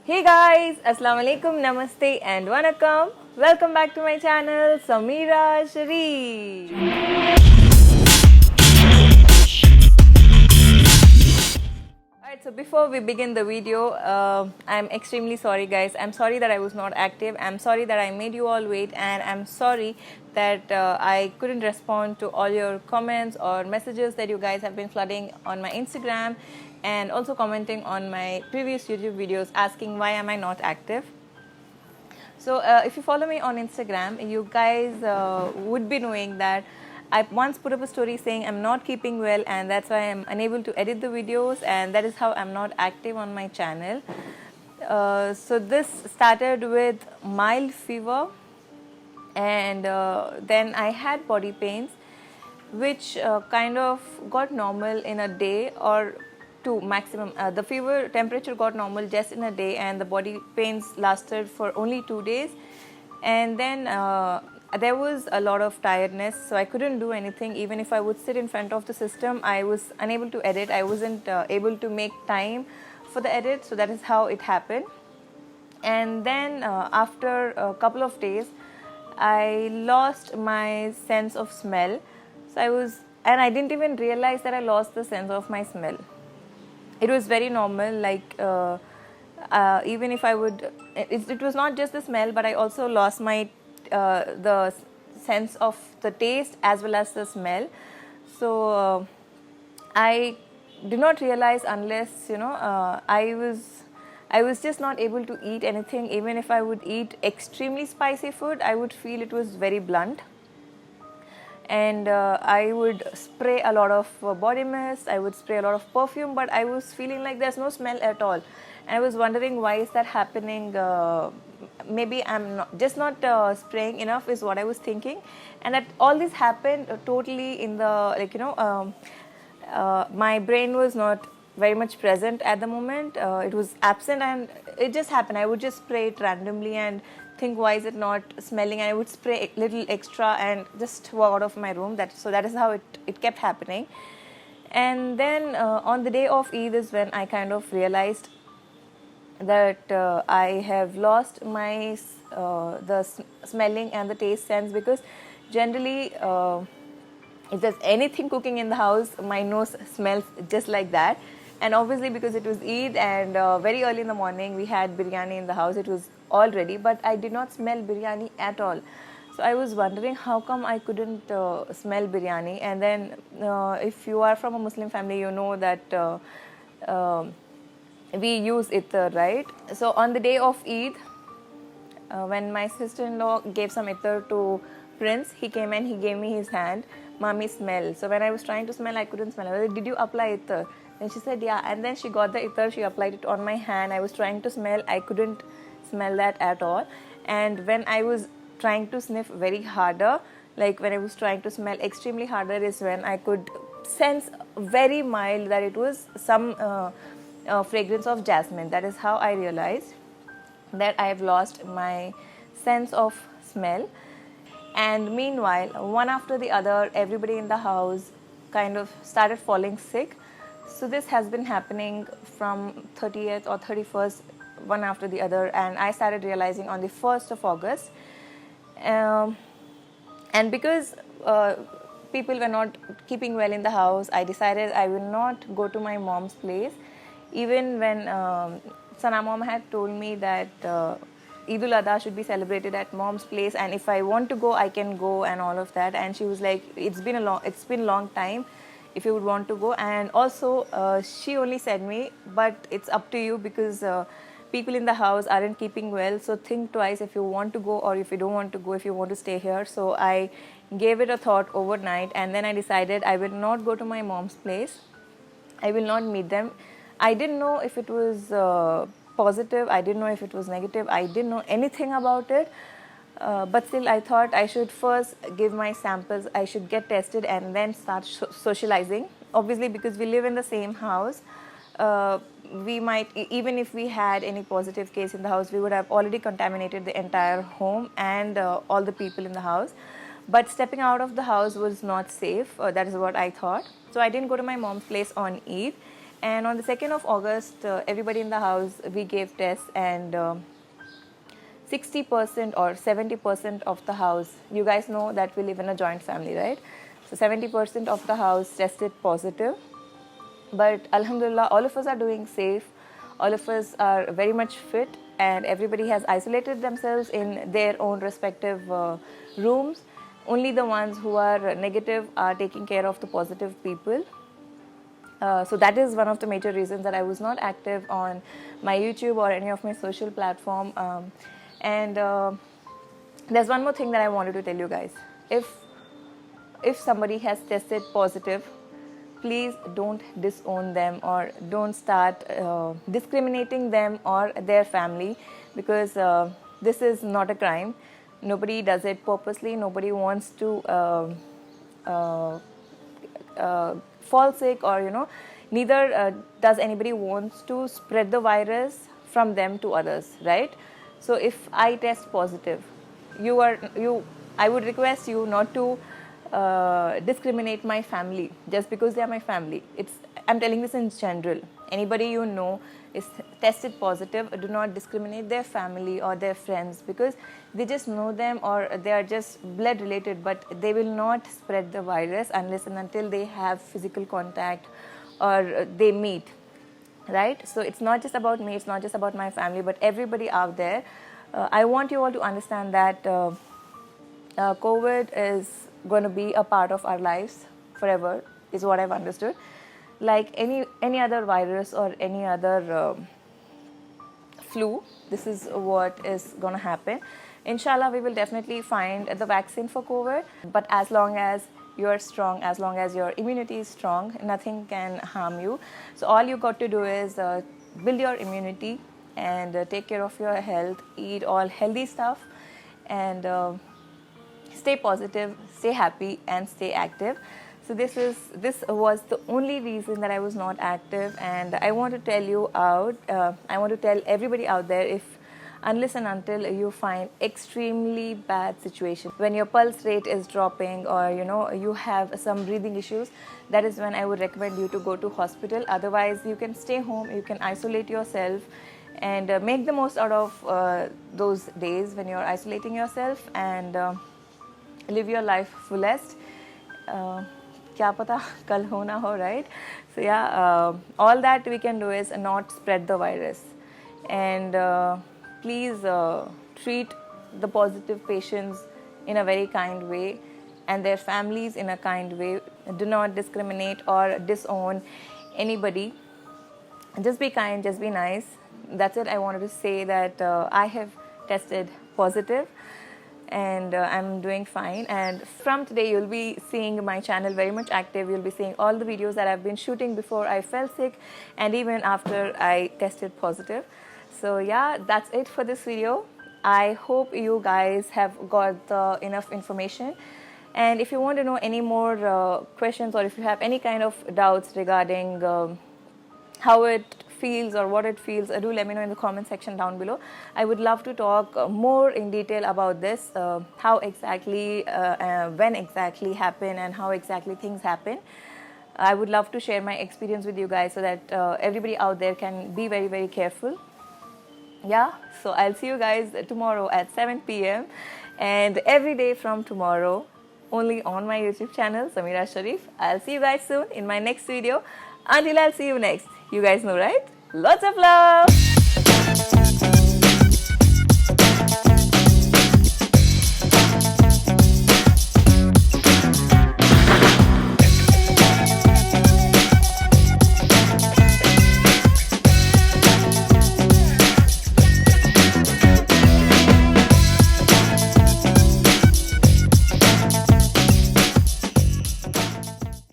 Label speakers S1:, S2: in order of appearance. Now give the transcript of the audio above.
S1: Hey guys, Assalamu alaikum, Namaste and Vanakkam. Welcome back to my channel, Samira Sharif. Alright, so before we begin the video, I'm extremely sorry guys. I'm sorry that I was not active. I'm sorry that I made you all wait, and I'm sorry that I couldn't respond to all your comments or messages that you guys have been flooding on my Instagram and also commenting on my previous YouTube videos asking why am I not active. So if you follow me on Instagram, you guys would be knowing that I once put up a story saying I'm not keeping well and that's why I'm unable to edit the videos, and that is how I'm not active on my channel. So this started with mild fever, and then I had body pains which kind of got normal in a day or two maximum. The fever temperature got normal just in a day, and the body pains lasted for only 2 days. And then there was a lot of tiredness, so I couldn't do anything. Even if I would sit in front of the system, I was unable to edit. I wasn't able to make time for the edit, so that is how it happened. And then after a couple of days, I lost my sense of smell. So I didn't even realize that I lost the sense of my smell. It was very normal, like even if I would, it was not just the smell, but I also lost my the sense of the taste as well as the smell. So I did not realize unless I was just not able to eat anything. Even if I would eat extremely spicy food, I would feel it was very blunt. And I would spray a lot of body mist, I would spray a lot of perfume, but I was feeling like there's no smell at all. And I was wondering why is that happening. Maybe I'm not spraying enough is what I was thinking. And that all this happened totally in the my brain was not very much present at the moment. It was absent, and it just happened. I would just spray it randomly and think why is it not smelling, and I would spray a little extra and just walk out of my room. That is how it kept happening. And then on the day of Eid is when I kind of realized that I have lost my smelling and the taste sense, because generally if there's anything cooking in the house, my nose smells just like that. And obviously because it was Eid and very early in the morning we had biryani in the house, it was all ready, but I did not smell biryani at all. So I was wondering how come I couldn't smell biryani. And then if you are from a Muslim family, you know that we use ittar, right? So on the day of Eid, when my sister-in-law gave some ittar to Prince, he came and he gave me his hand. Mommy, smell. So when I was trying to smell, I couldn't smell. I was like, did you apply ittar? Then she said, yeah. And then she got the ittar, she applied it on my hand. I was trying to smell, I couldn't smell that at all. And when I was trying to sniff very harder, like when I was trying to smell extremely harder, is when I could sense very mild that it was some fragrance of jasmine. That is how I realized that I have lost my sense of smell. And meanwhile, one after the other, everybody in the house kind of started falling sick. So this has been happening from 30th or 31st, one after the other, and I started realizing on the 1st of August. And because people were not keeping well in the house, I decided I will not go to my mom's place. Even when Sana mom had told me that Eid ul-Adha should be celebrated at mom's place, and if I want to go, I can go, and all of that. And she was like, it's been a long time if you would want to go. And also she only said me, but it's up to you, because people in the house aren't keeping well, so think twice if you want to go or if you don't want to go, if you want to stay here. So I gave it a thought overnight, and then I decided I will not go to my mom's place. I will not meet them. I didn't know if it was positive, I didn't know if it was negative, I didn't know anything about it. But still, I thought I should first give my samples, I should get tested and then start socializing. Obviously, because we live in the same house, we might, even if we had any positive case in the house, we would have already contaminated the entire home and all the people in the house. But stepping out of the house was not safe. That is what I thought. So I didn't go to my mom's place on Eid. And on the 2nd of August, everybody in the house, we gave tests, and 60% or 70% of the house, you guys know that we live in a joint family, right? So 70% of the house tested positive. But Alhamdulillah, all of us are doing safe. All of us are very much fit, and everybody has isolated themselves in their own respective rooms. Only the ones who are negative are taking care of the positive people. So that is one of the major reasons that I was not active on my YouTube or any of my social platform. And there's one more thing that I wanted to tell you guys. If somebody has tested positive, please don't disown them or don't start discriminating them or their family, because this is not a crime. Nobody does it purposely. Nobody wants to fall sick, or neither does anybody wants to spread the virus from them to others, right? So if I test positive, I would request you not to discriminate my family just because they are my family. I'm telling this in general. Anybody you know is tested positive, do not discriminate their family or their friends, because they just know them or they are just blood related, but they will not spread the virus unless and until they have physical contact or they meet, right? So it's not just about me, it's not just about my family, but everybody out there. I want you all to understand that COVID is going to be a part of our lives forever, is what I've understood. Like any other virus or any other flu, this is what is going to happen. Inshallah, we will definitely find the vaccine for COVID, but as long as you're strong, as long as your immunity is strong, nothing can harm you. So all you got to do is build your immunity and take care of your health, eat all healthy stuff, and stay positive, stay happy, and stay active. So this was the only reason that I was not active, and I want to tell you out. I want to tell everybody out there, unless and until you find extremely bad situation, when your pulse rate is dropping, or you have some breathing issues, that is when I would recommend you to go to hospital. Otherwise, you can stay home, you can isolate yourself, and make the most out of those days when you're isolating yourself, and live your life fullest. Kya pata kal ho na ho, right? So yeah, all that we can do is not spread the virus, and please treat the positive patients in a very kind way, and their families in a kind way. Do not discriminate or disown anybody. Just be kind, just be nice. That's it. I wanted to say that I have tested positive, and I'm doing fine, and from today you'll be seeing my channel very much active. You'll be seeing all the videos that I've been shooting before I fell sick and even after I tested positive. So yeah, that's it for this video. I hope you guys have got enough information, and if you want to know any more questions, or if you have any kind of doubts regarding how it feels or what it feels, do let me know in the comment section down below. I would love to talk more in detail about this, how exactly, when exactly happen, and how exactly things happen. I would love to share my experience with you guys, so that everybody out there can be very, very careful. Yeah, so I'll see you guys tomorrow at 7 p.m. and every day from tomorrow, only on my YouTube channel, Samira Sharif. I'll see you guys soon in my next video. Until I'll see you next. You guys know, right? Lots of love!